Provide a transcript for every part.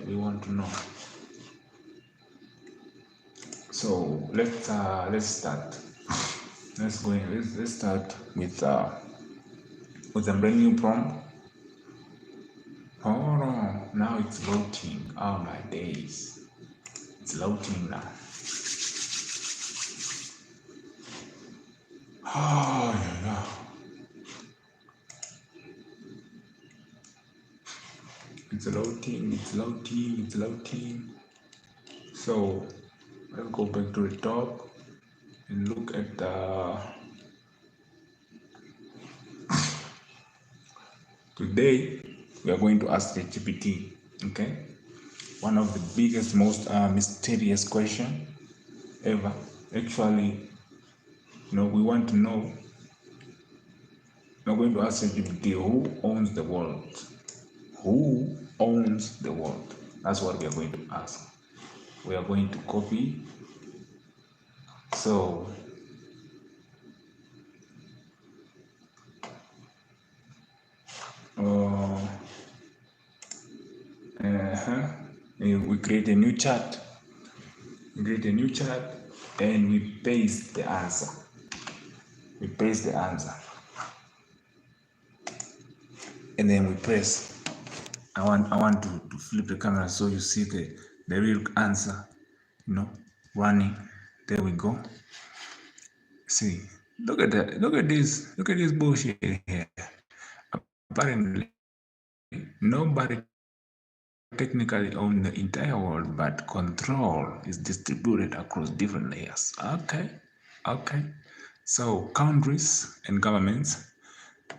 we want to know. So let's start. Let's start with a brand new prompt. Oh no, now it's loading. Oh my days, it's loading now. Oh yeah. It's loading. So let's go back to the top and look at the. Today we are going to ask the GPT. Okay, one of the biggest, most mysterious question ever. Actually, we want to know. We're going to ask GPT who owns the world. Who owns the world? That's what we are going to ask. We are going to copy. So we create a new chat. We create a new chat and we paste the answer. And then we press. I want to flip the camera so you see the real answer, running. There we go. See, look at that. Look at this bullshit here. Apparently, nobody technically owns the entire world, but control is distributed across different layers. Okay. So countries and governments,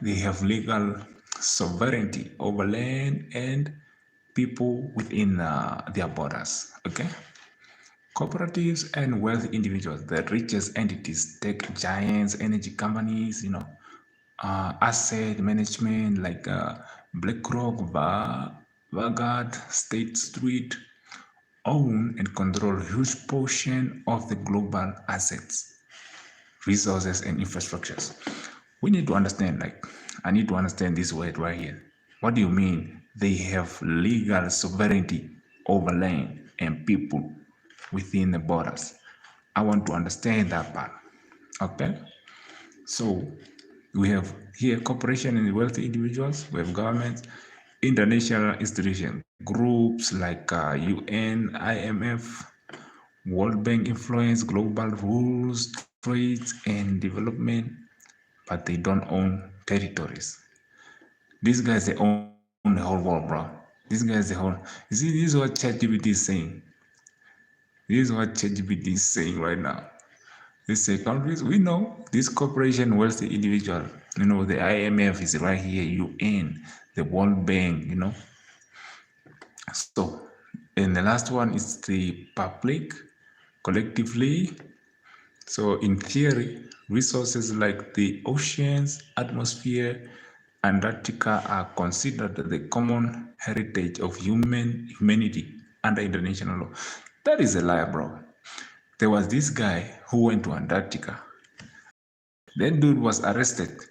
they have legal sovereignty over land and people within their borders. Okay. Cooperatives and wealthy individuals, the richest entities, tech giants, energy companies, asset management like BlackRock, Vanguard, State Street, own and control huge portion of the global assets, resources, and infrastructures. We need to understand, I need to understand this word right here. What do you mean they have legal sovereignty over land and people within the borders? I want to understand that part. Okay? So we have here corporation and wealthy individuals, we have governments, international institutions, groups like UN, IMF, World Bank influence global rules, trades, and development, but they don't own territories. These guys, they own the whole world, bro. These guys, the whole. You see, this is what ChatGPT is saying. This is what ChatGPT is saying right now. They say countries, we know this corporation, wealthy individual, the IMF is right here, UN, the World Bank, So, and the last one is the public, collectively. So in theory, resources like the oceans, atmosphere, Antarctica are considered the common heritage of humanity under international law. That is a lie, bro. There was this guy who went to Antarctica. That dude was arrested.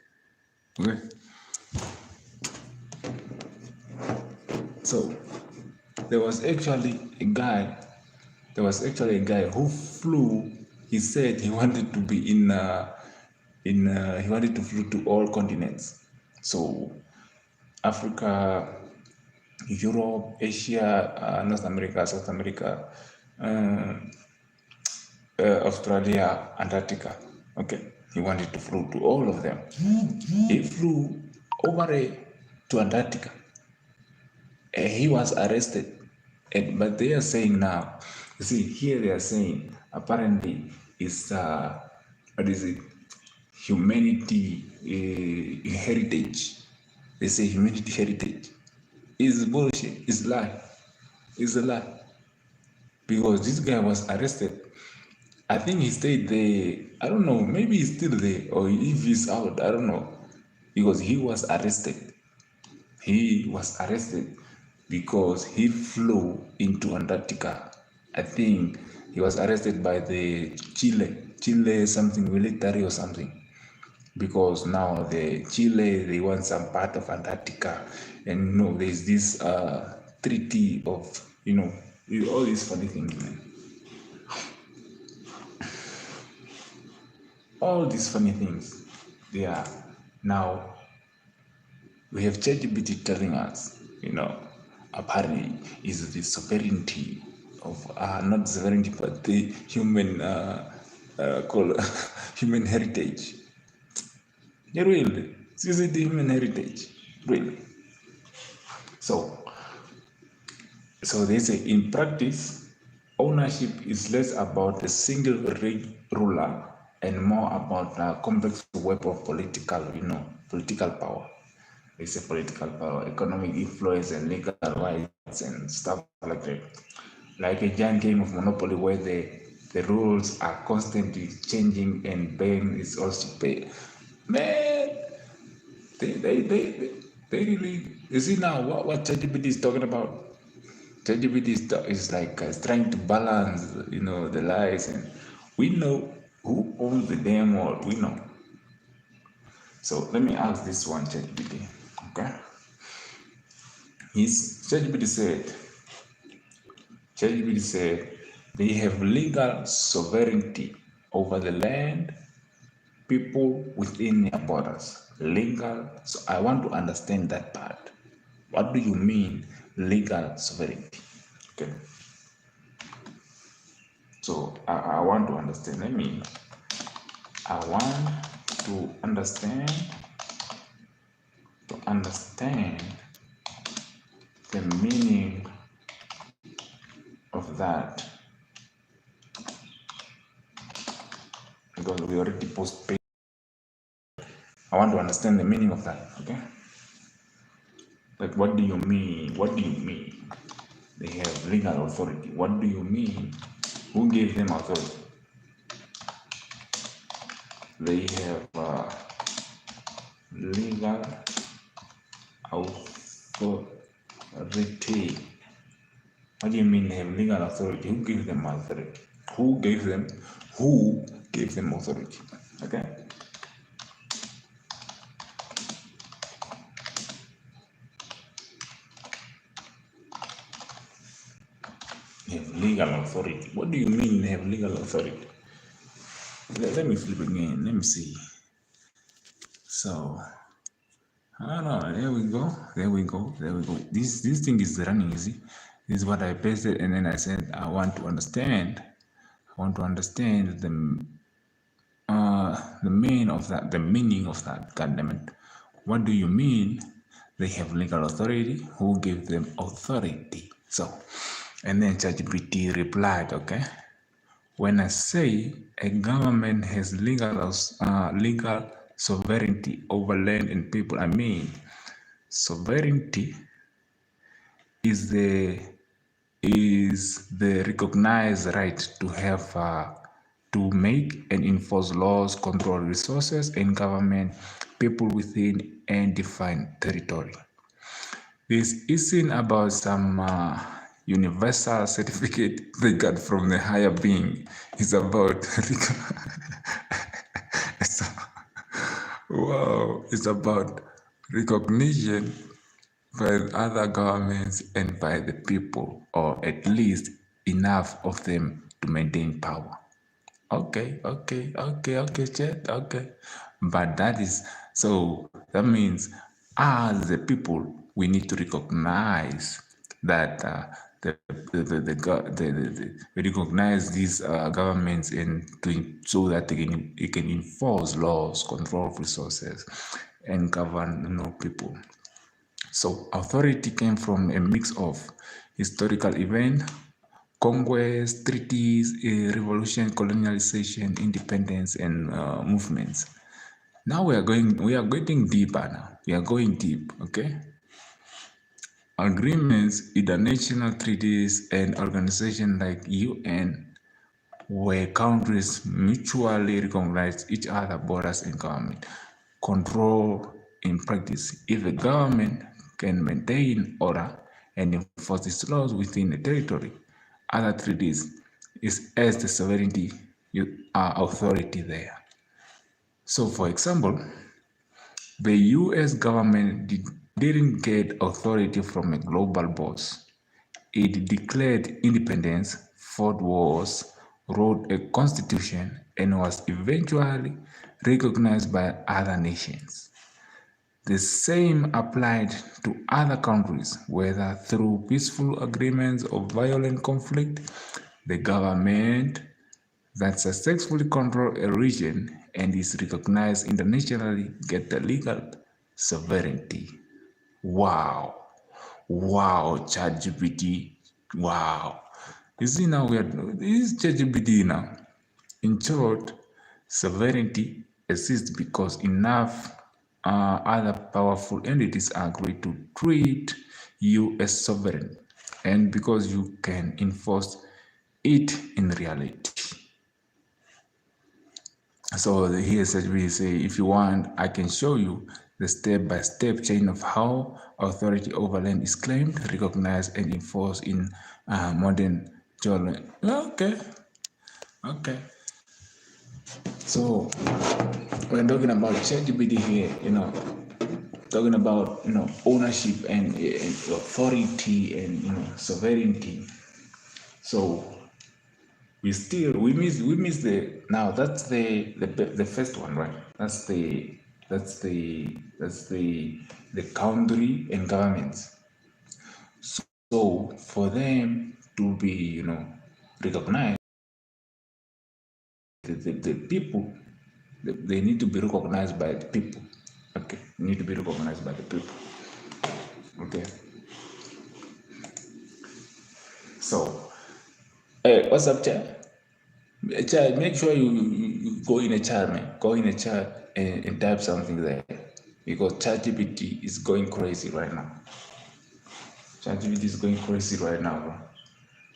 Okay. So there was actually a guy who flew. He said he wanted to be he wanted to fly to all continents. So Africa, Europe, Asia, North America, South America, Australia, Antarctica. Okay, he wanted to fly to all of them. He flew over to Antarctica. He was arrested. But they are saying now, you see, here they are saying apparently it's what is it? Humanity heritage. They say humanity heritage. It's bullshit. It's lie. It's a lie. Because this guy was arrested. I think he stayed there. I don't know. Maybe he's still there, or if he's out, I don't know. Because he was arrested. He was arrested because he flew into Antarctica. I think he was arrested by the Chile something military or something. Because now the Chile, they want some part of Antarctica. And there's this treaty of, all these funny things, man. All these funny things, they are now, we have ChatGPT telling us, apparently is the sovereignty of, not sovereignty, but the human, call human heritage. Yeah, really, this is the human heritage, really. So they say in practice, ownership is less about a single ruler and more about a complex web of political power. They say political power, economic influence, and legal rights and stuff like that. Like a giant game of Monopoly where the rules are constantly changing and Ben is also paid. Man, they really, you see now what ChatGPT is talking about. ChatGPT is like trying to balance, the lies, and we know who owns the damn world. We know. So let me ask this one, ChatGPT. Okay. ChatGPT said they have legal sovereignty over the land, people within their borders. Legal. So I want to understand that part. What do you mean legal sovereignty? Okay. So I want to understand. I want to understand the meaning of that, because we already post page. I want to understand the meaning of that. Okay. Like, what do you mean? What do you mean? They have legal authority. What do you mean? Who gave them authority? They have legal authority. What do you mean they have legal authority? Who gave them authority? Who gave them authority? Okay. They have legal authority. What do you mean they have legal authority? Let me flip again. Let me see. So, I don't know. There we go. This thing is running easy. This is what I pasted, and then I said I want to understand the meaning of that. God damn it! What do you mean? They have legal authority. Who gave them authority? So, and then ChatGPT replied, okay. When I say a government has legal sovereignty over land and people, I mean sovereignty is the recognized right to have to make and enforce laws, control resources, and government people within a defined territory. This isn't about some universal certificate they got from the higher being. It's about it's about recognition by other governments and by the people, or at least enough of them to maintain power. Okay, Chet, okay. But that means as the people, we need to recognize that we recognize these governments so that it can enforce laws, control resources, and govern people. So authority came from a mix of historical events, conquest, treaties, revolution, colonialization, independence, and movements. Now we are getting deeper now. We are going deep, okay? Agreements, international treaties, and organizations like UN, where countries mutually recognize each other's borders and government control in practice. If a government can maintain order and enforce its laws within a territory, other treaties is as the sovereignty authority there. So, for example, the US government didn't get authority from a global boss. It declared independence, fought wars, wrote a constitution, and was eventually recognized by other nations. The same applied to other countries, whether through peaceful agreements or violent conflict. The government that successfully controls a region and is recognized internationally gets the legal sovereignty. Wow. Wow, ChatGPT. Wow. You see now this is ChatGPT now. In short, sovereignty exists because enough other powerful entities agree to treat you as sovereign, and because you can enforce it in reality. So here we say, if you want, I can show you the step-by-step chain of how authority over land is claimed, recognized, and enforced in modern Jordan. Okay. So we're talking about ChatGPT here, talking about ownership and authority and sovereignty. So we miss the now that's the first one, right? That's the country and governments. So for them to be recognized, the people, they need to be recognized by the people. Okay, need to be recognized by the people. Okay. So, hey, what's up, chat? Chat, make sure you go in a chat, man. Go in a chat and type something there, because ChatGPT is going crazy right now. ChatGPT is going crazy right now, bro.